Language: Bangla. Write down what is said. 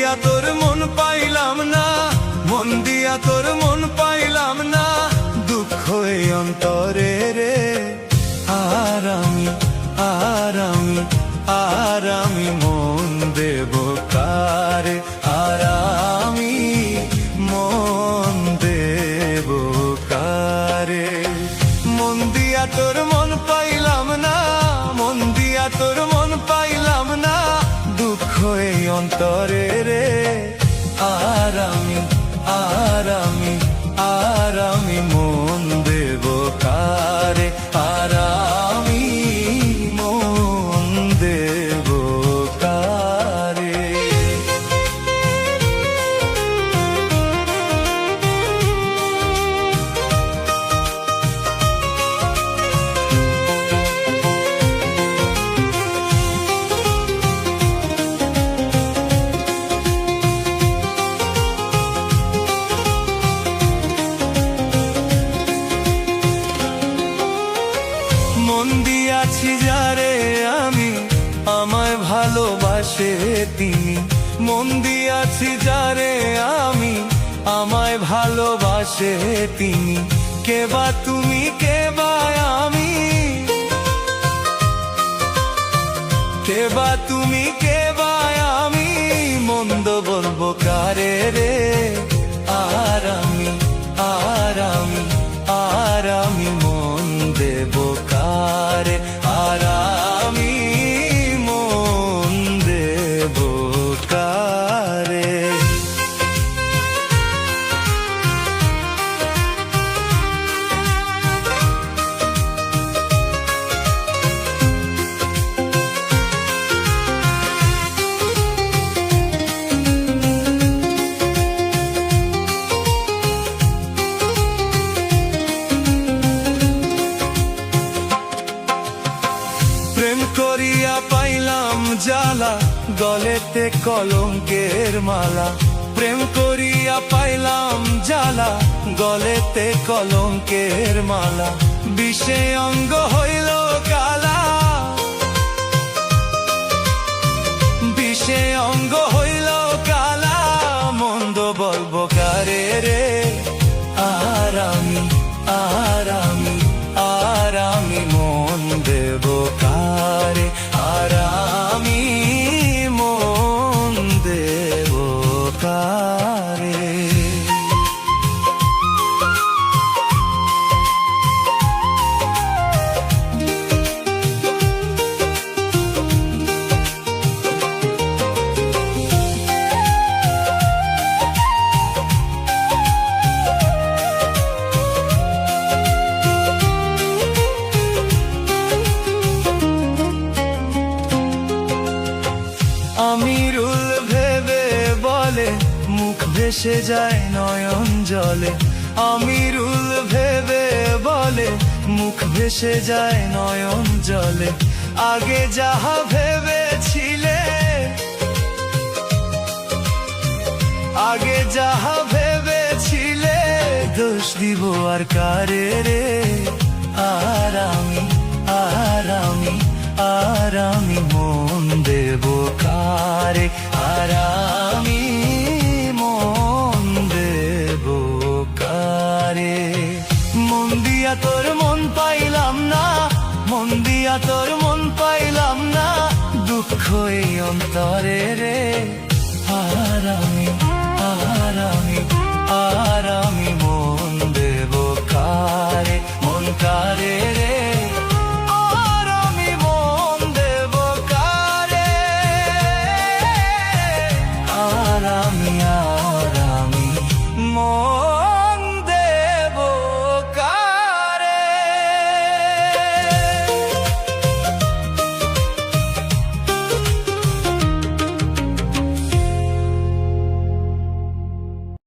দিয়া তোর মন পাইলাম না, মন দিয়া তোর মন পাইলাম না, দুঃখ এই অন্তরে রে। আর আমি মন দেব কারে, আর আমি মন দেব কারে। মন দিয়া তোর মন পাইলাম না, মন দিয়া তোর মন পাইলাম না, দুঃখ এই অন্তরে রে। আর আমি মন দেব কারে, আর আমি মন দেব কারে। মন দিয়াছি যারে আমি, আমায় ভালোবাসে তিনি। মন দিয়াছি যারে আমি, আমায় ভালোবাসে তিনি। কেবা তুমি কেবা আমি, কেবা তুমি কেবা আমি, মন্দ বলবো কারে রে। আর আমি মন দেব কারে, আর আমি মন দেব কারে। প্রেম করিয়া পাইলাম জ্বালা, গলেতে কলঙ্কের মালা। প্রেম করিয়া পাইলাম জ্বালা, গলেতে কলঙ্কের মালা। বিষে অঙ্গ হইল কালা, বিষে অঙ্গ হইল কালা, মন্দ বলবো কারে রে। আর আমি মন দেব কারে, আর আমি মন দেব কারে। আমিরুল ভেবে বলে, মুখ ভেসে যায় নয়ন জলে। আমিরুল ভেবে বলে, মুখ ভেসে যায় নয়ন জলে। আগে যাহা ভেবেছিলে, আগে যাহা ভেবেছিলে, দোষ দিব আর কারে রে। আর আমি মন দেব কারে, আর আমি মন দেব কারে। মন দিয়া তোর মন পাইলাম না, মন দিয়া তোর মন পাইলাম না, দুঃখ এই অন্তরে রে।